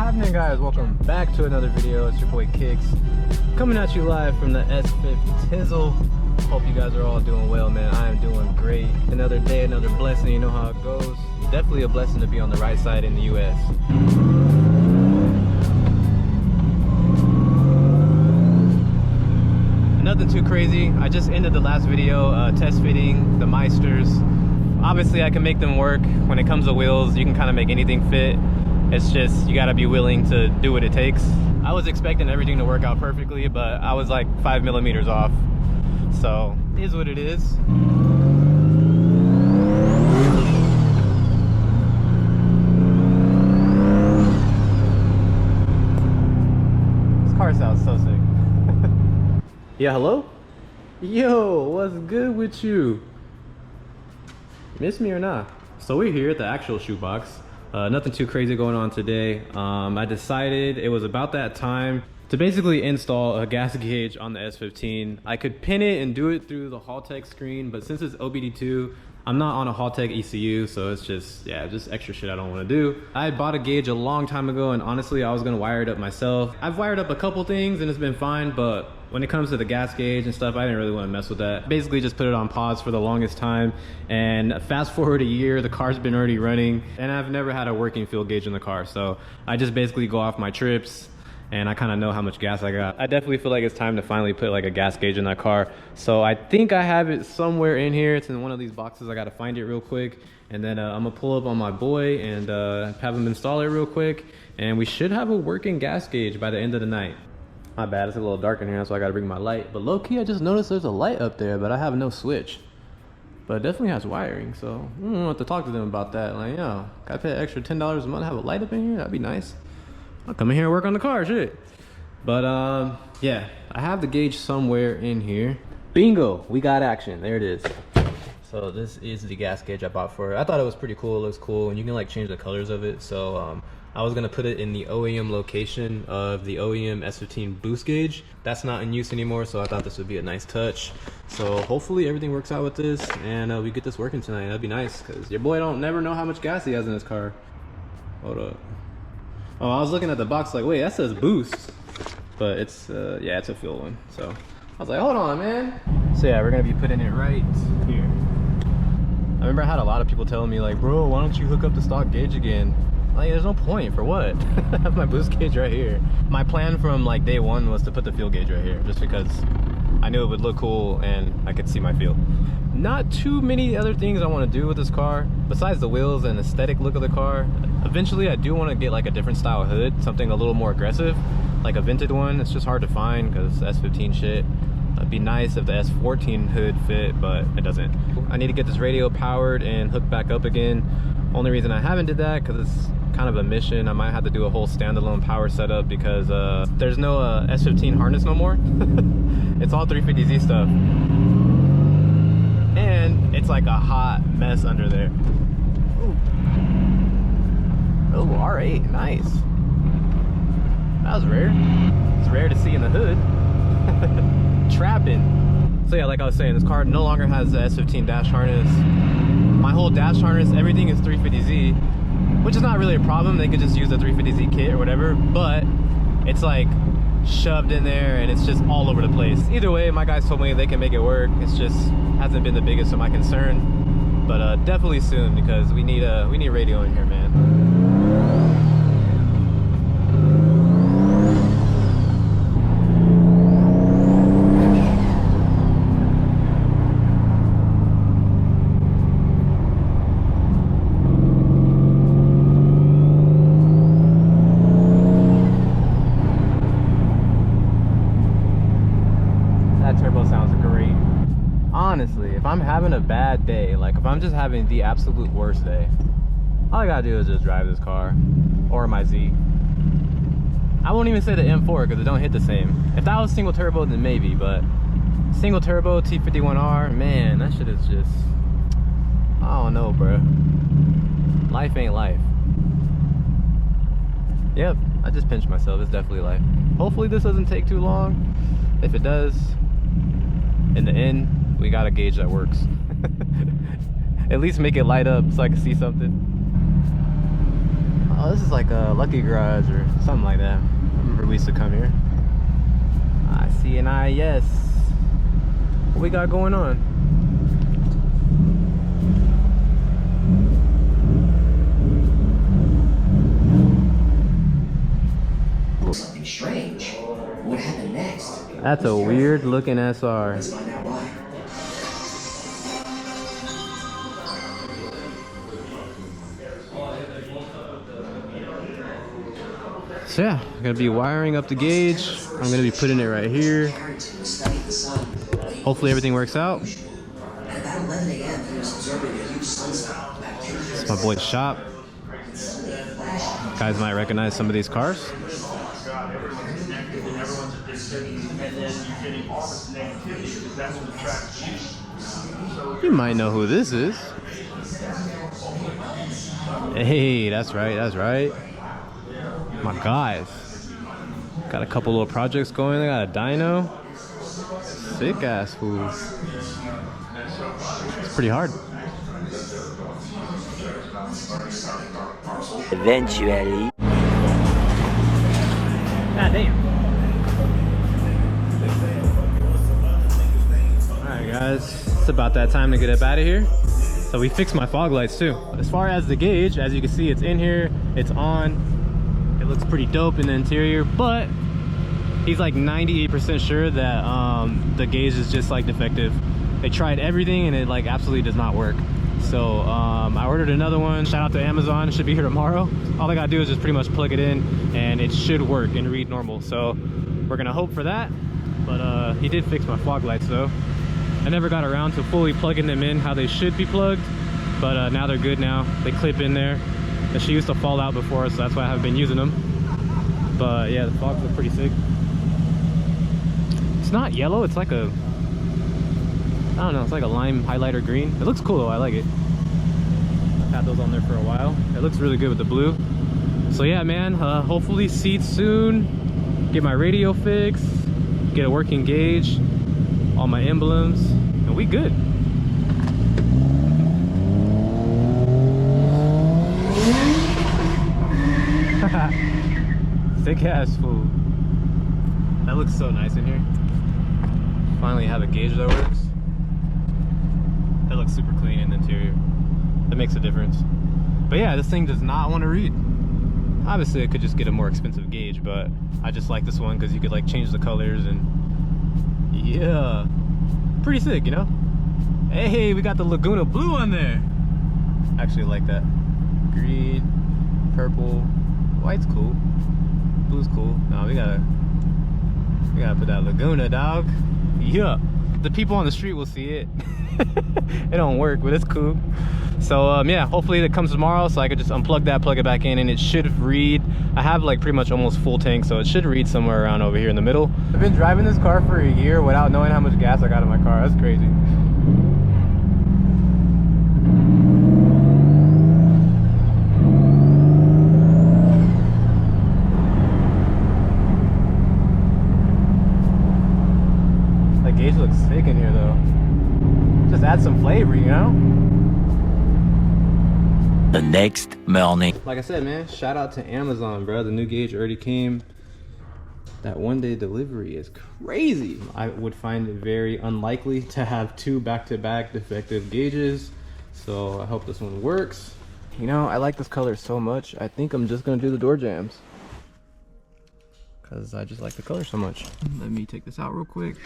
happening, guys? Welcome back to another video. It's your boy Kicks coming at you live from the S15. Hope you guys are all doing well, man. I am doing great. Another day, another blessing. You know how it goes. Definitely a blessing to be on the right side in the US. Nothing too crazy. I just ended the last video test fitting the Meisters. Obviously I can make them work. When it comes to wheels, you can kind of make anything fit. It's just you gotta be willing to do what it takes. I was expecting everything to work out perfectly, but I was like 5 millimeters off. So it is what it is. This car sounds so sick. Yeah, hello? Yo, what's good with you? Miss me or not? So we're here at the actual shoebox. Nothing too crazy going on today. I decided it was about that time to basically install a gas gauge on the S15. I could pin it and do it through the Haltech screen, but since it's OBD2, I'm not on a Haltech ECU, so it's just, yeah, just extra shit I don't want to do. I had bought a gauge a long time ago, and honestly, I was gonna wire it up myself. I've wired up a couple things and it's been fine, but when it comes to the gas gauge and stuff, I didn't really want to mess with that. Basically just put it on pause for the longest time, and fast forward a year, the car's been already running, and I've never had a working fuel gauge in the car, so I just basically go off my trips, and I kind of know how much gas I got. I definitely feel like it's time to finally put like a gas gauge in that car. So I think I have it somewhere in here. It's in one of these boxes. I got to find it real quick. And then I'm gonna pull up on my boy and have him install it real quick. And we should have a working gas gauge by the end of the night. My bad, it's a little dark in here, so I gotta bring my light. But low key, I just noticed there's a light up there, but I have no switch. But it definitely has wiring, so I don't know what to talk to them about that. Like, yo, can I pay an extra $10 a month to have a light up in here? That'd be nice. I'll come in here and work on the car, shit. But yeah, I have the gauge somewhere in here. Bingo, we got action. There it is. So this is the gas gauge I bought for it. I thought it was pretty cool. It looks cool, and you can like change the colors of it. So I was gonna put it in the OEM location of the OEM S15 boost gauge. That's not in use anymore, so I thought this would be a nice touch. So hopefully everything works out with this, and we get this working tonight. That'd be nice, because your boy don't never know how much gas he has in his car. Hold up. Oh, I was looking at the box like, wait, that says boost. But it's, yeah, it's a fuel one. So I was like, hold on, man. So yeah, we're gonna be putting it right here. I remember I had a lot of people telling me like, bro, why don't you hook up the stock gauge again? Like, there's no point, for what? I have my boost gauge right here. My plan from like day one was to put the fuel gauge right here, just because I knew it would look cool and I could see my fuel. Not too many other things I want to do with this car besides the wheels and aesthetic look of the car. Eventually I do want to get like a different style hood, something a little more aggressive, like a vented one. It's just hard to find because S15 shit. It'd be nice if the S14 hood fit, but it doesn't. I need to get this radio powered and hooked back up again. Only reason I haven't did that because it's kind of a mission. I might have to do a whole standalone power setup because there's no S15 harness no more. It's all 350Z stuff. And it's like a hot mess under there. Ooh. Oh, R8, nice. That was rare. It's rare to see in the hood. Trapping. So yeah, like I was saying, this car no longer has the S15 dash harness. My whole dash harness, everything is 350Z, which is not really a problem. They could just use the 350Z kit or whatever, but it's like shoved in there and it's just all over the place. Either way, my guys told me they can make it work. It's just hasn't been the biggest of my concern, but definitely soon, because we need radio in here, man. Honestly, if I'm having a bad day, like if I'm just having the absolute worst day, all I gotta do is just drive this car or my Z. I won't even say the M4 because it don't hit the same. If that was single turbo, then maybe, but single turbo T51R, man, that shit is just, I don't know, bro. Life ain't life. Yep, I just pinched myself. It's definitely life. Hopefully this doesn't take too long. If it does, in the end, we got a gauge that works. At least make it light up so I can see something. Oh Oh, this is like a Lucky Garage or something like that. I remember we used to come here. I see an eye, yes. What we got going on? Something strange. What happened next? That's a weird looking SR. Let's find out why. So yeah, I'm gonna be wiring up the gauge. I'm gonna be putting it right here. Hopefully everything works out. At about 11 a.m., he was observing a huge sunspot about 10 years. It's my boy's shop. Guys might recognize some of these cars. You might know who this is. Hey, that's right, that's right. My guys. Got a couple little projects going. They got a dyno. Sick ass fools. It's pretty hard. Eventually. God damn. Alright guys, it's about that time to get up out of here. So we fixed my fog lights too. As far as the gauge, as you can see, it's in here, it's on. It looks pretty dope in the interior, but he's like 98% sure that the gauge is just like defective. They tried everything and it like absolutely does not work. So I ordered another one. Shout out to Amazon. It should be here tomorrow. All I gotta do is just pretty much plug it in and it should work and read normal. So we're gonna hope for that. But he did fix my fog lights though. I never got around to fully plugging them in how they should be plugged, but now they're good now. They clip in there. And she used to fall out before, so that's why I haven't been using them. But yeah, the fogs look pretty sick. It's not yellow, it's like a, I don't know, it's like a lime highlighter green. It looks cool though, I like it. I've had those on there for a while. It looks really good with the blue. So yeah, man, hopefully seats soon. Get my radio fixed, get a working gauge, all my emblems, and we good. Sick ass food. That looks so nice in here. Finally have a gauge that works. That looks super clean in the interior. That makes a difference. But yeah, this thing does not want to read. Obviously I could just get a more expensive gauge, but I just like this one because you could like change the colors and yeah, pretty sick, you know. Hey, we got the Laguna blue on there. Actually like that. Green, purple, white's cool, blue's cool. No, we gotta put that Laguna, dog. Yeah, the people on the street will see it. It don't work, but it's cool. So yeah, hopefully it comes tomorrow so I could just unplug that, plug it back in, and it should read. I have like pretty much almost full tank, so it should read somewhere around over here in the middle. I've been driving this car for a year without knowing how much gas I got in my car. That's crazy. The gauge looks sick in here though. Just add some flavor, you know? The next morning. Like I said, man, shout out to Amazon, bro. The new gauge already came. That one-day delivery is crazy. I would find it very unlikely to have two back-to-back defective gauges. So I hope this one works. You know, I like this color so much. I think I'm just gonna do the door jambs, because I just like the color so much. Let me take this out real quick.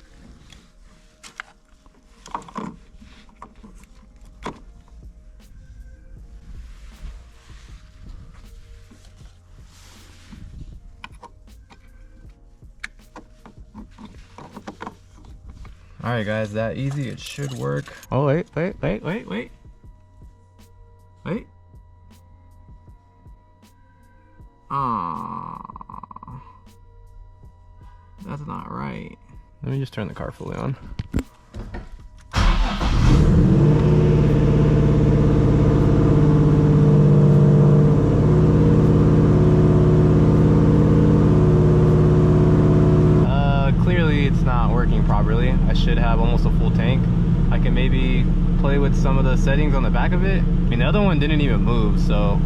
All right, guys, that easy. It should work. Oh, wait. Ah, that's not right. Let me just turn the car fully on. Clearly it's not working properly. I should have almost a full tank. I can maybe play with some of the settings on the back of it. I mean, the other one didn't even move, so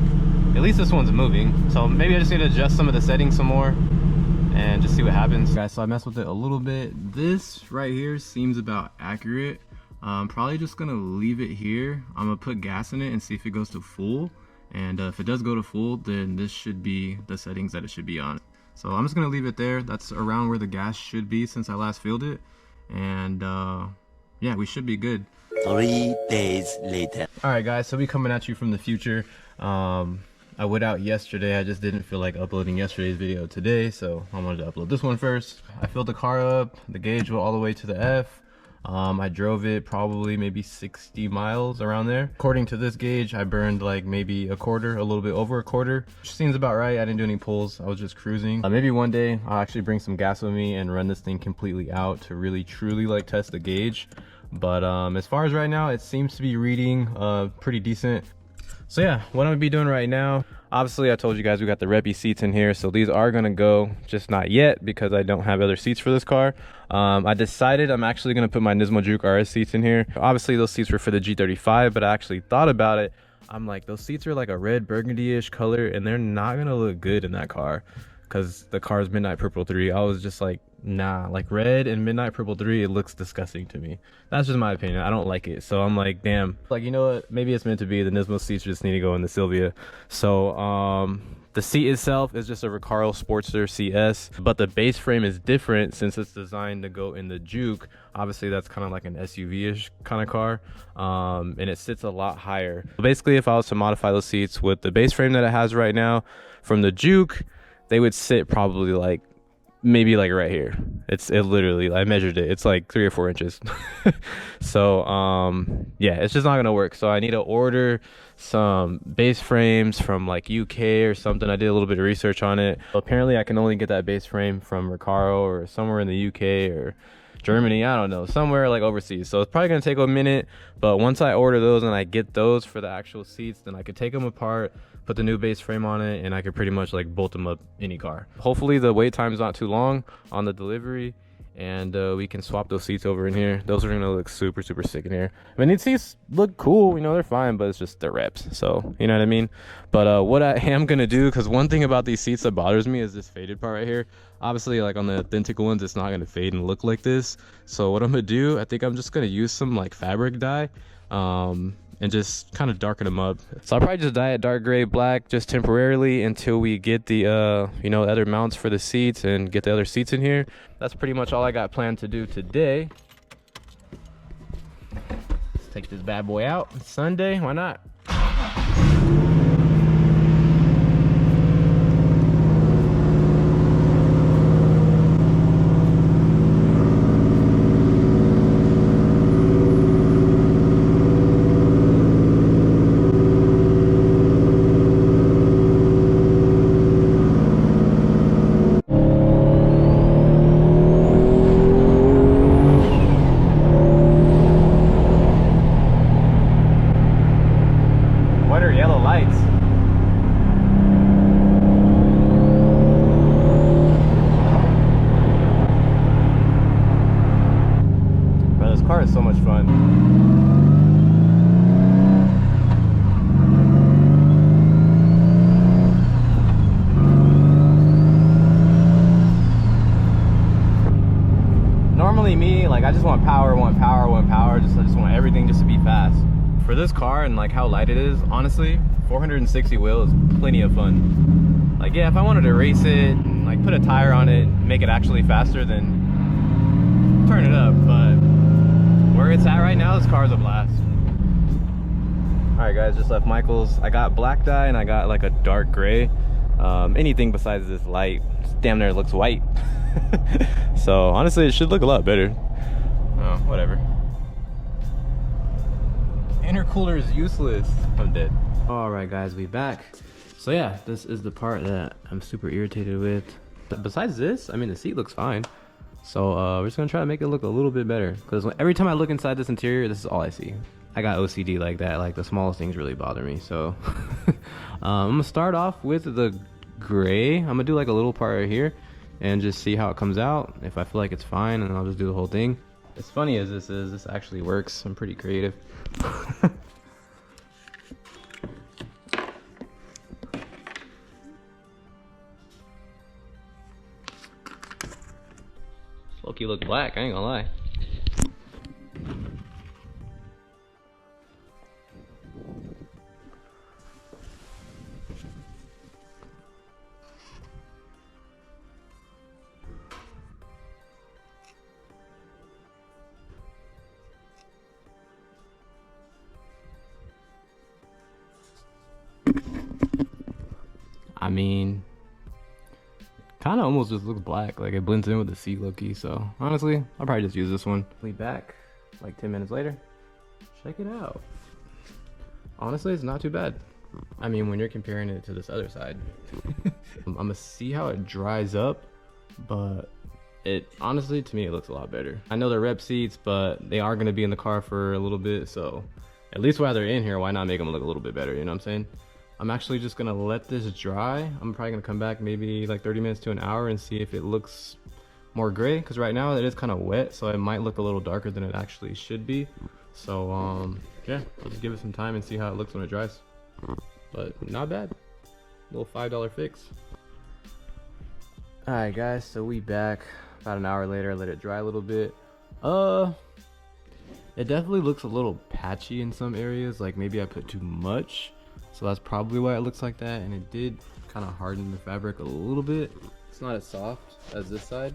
At least this one's moving. So maybe I just need to adjust some of the settings some more and just see what happens. Guys, so I messed with it a little bit. This right here seems about accurate. I'm probably just gonna leave it here. I'm gonna put gas in it and see if it goes to full. And if it does go to full, then this should be the settings that it should be on. So I'm just gonna leave it there. That's around where the gas should be since I last filled it. And yeah, we should be good. 3 days later. All right, guys, so we coming at you from the future. I went out yesterday. I just didn't feel like uploading yesterday's video today, so I wanted to upload this one first. I filled the car up. The gauge went all the way to the F. I drove it probably maybe 60 miles around there. According to this gauge, I burned like maybe a quarter, a little bit over a quarter, which seems about right. I didn't do any pulls. I was just cruising. Maybe one day I'll actually bring some gas with me and run this thing completely out to really truly like test the gauge. But as far as right now, it seems to be reading pretty decent. So yeah, what I'm gonna be doing right now, obviously I told you guys we got the Reppy seats in here, so these are gonna go, just not yet because I don't have other seats for this car. I decided I'm actually gonna put my Nismo Juke RS seats in here. Obviously those seats were for the G35, but I actually thought about it. I'm like, those seats are like a red burgundy-ish color and they're not gonna look good in that car because the car's Midnight Purple 3. I was just like, nah, like red and Midnight Purple 3, it looks disgusting to me. That's just my opinion. I don't like it. So I'm like, damn, like, you know what, maybe it's meant to be. The Nismo seats just need to go in the Silvia. So the seat itself is just a Recaro Sportster CS, but the base frame is different since it's designed to go in the Juke. Obviously that's kind of like an SUV-ish kind of car, and it sits a lot higher. Basically, if I was to modify those seats with the base frame that it has right now from the Juke, they would sit probably like maybe like right here. It literally, I measured it, it's like 3 or 4 inches. So yeah, it's just not gonna work. So I need to order some base frames from like UK or something. I did a little bit of research on it. Apparently I can only get that base frame from Recaro or somewhere in the UK or Germany, I don't know, somewhere like overseas. So it's probably gonna take a minute, but once I order those and I get those for the actual seats, then I could take them apart, put the new base frame on it, and I could pretty much like bolt them up any car. Hopefully the wait time's not too long on the delivery, and we can swap those seats over in here. Those are gonna look super sick in here. I mean, these seats look cool, you know, they're fine, but it's just, they're reps, so you know what I mean. But what I am gonna do, because one thing about these seats that bothers me is this faded part right here. Obviously, like on the authentic ones, it's not gonna fade and look like this. So what I'm gonna do, I think I'm just gonna use some like fabric dye and just kind of darken them up. So I'll probably just dye it dark gray black just temporarily until we get the you know, other mounts for the seats and get the other seats in here. That's pretty much all I got planned to do today. Let's take this bad boy out. It's Sunday, why not? Car is so much fun. Normally me, like, I just want power, I just want everything just to be fast. For this car and like how light it is, honestly, 460 wheel is plenty of fun. Like, yeah, if I wanted to race it and like put a tire on it, make it actually faster, then turn it up, but where it's at right now, this car is a blast. All right, guys, just left Michael's. I got black dye and I got like a dark gray. Anything besides this light, damn near looks white. So honestly, it should look a lot better. Oh, whatever. Intercooler is useless. I'm dead. All right, guys, we back. So yeah, this is the part that I'm super irritated with. But besides this, I mean, the seat looks fine. So we're just gonna try to make it look a little bit better, because every time I look inside this interior, this is all I see. I got OCD like that, like the smallest things really bother me. So I'm gonna start off with the gray. I'm gonna do like a little part right here and just see how it comes out. If I feel like it's fine, and I'll just do the whole thing. As funny as this is, this actually works. I'm pretty creative. low-key look black, I ain't gonna lie. I mean, kind of almost just looks black, like it blends in with the seat low-key. So honestly, I'll probably just use this one. Be back like 10 minutes later. Check it out. Honestly, it's not too bad. I mean, when you're comparing it to this other side, I'm gonna see how it dries up, but it honestly, to me, it looks a lot better. I know they're rep seats, but they are gonna be in the car for a little bit, so at least while they're in here, why not make them look a little bit better, you know what I'm saying? I'm actually just gonna let this dry. I'm probably gonna come back maybe like 30 minutes to an hour and see if it looks more gray, because right now it is kind of wet, so it might look a little darker than it actually should be. So yeah, I'll just give it some time and see how it looks when it dries. But not bad. Little $5 fix. Alright guys, so we back about an hour later. I let it dry a little bit. It definitely looks a little patchy in some areas, like maybe I put too much. So that's probably why it looks like that, and it did kind of harden the fabric a little bit. It's not as soft as this side,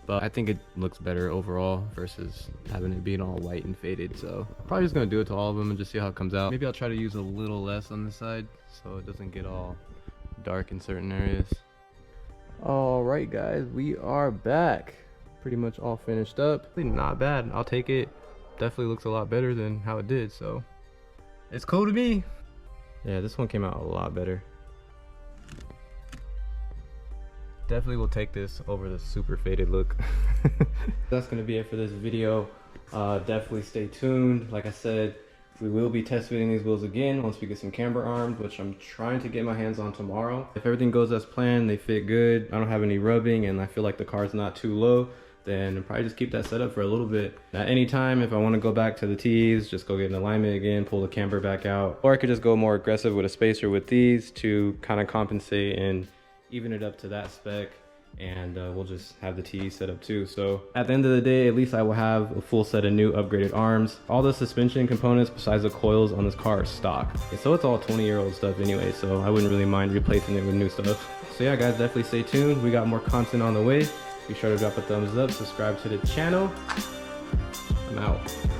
but I think it looks better overall versus having it being all white and faded. So I'm probably just gonna do it to all of them and just see how it comes out. Maybe I'll try to use a little less on this side so it doesn't get all dark in certain areas. All right guys, we are back. Pretty much all finished up. Not bad, I'll take it. Definitely looks a lot better than how it did, so it's cool to me. Yeah, this one came out a lot better. Definitely will take this over the super faded look. That's gonna be it for this video. Definitely stay tuned. Like I said, we will be test fitting these wheels again once we get some camber armed, which I'm trying to get my hands on tomorrow. If everything goes as planned, they fit good, I don't have any rubbing, and I feel like the car's not too low, then I'll probably just keep that set up for a little bit. At any time, if I want to go back to the T's, just go get an alignment again, pull the camber back out. Or I could just go more aggressive with a spacer with these to kind of compensate and even it up to that spec. And we'll just have the T's set up too. So at the end of the day, at least I will have a full set of new upgraded arms. All the suspension components besides the coils on this car are stock. So it's all 20-year-old stuff anyway, so I wouldn't really mind replacing it with new stuff. So yeah guys, definitely stay tuned. We got more content on the way. Be sure to drop a thumbs up, subscribe to the channel. I'm out.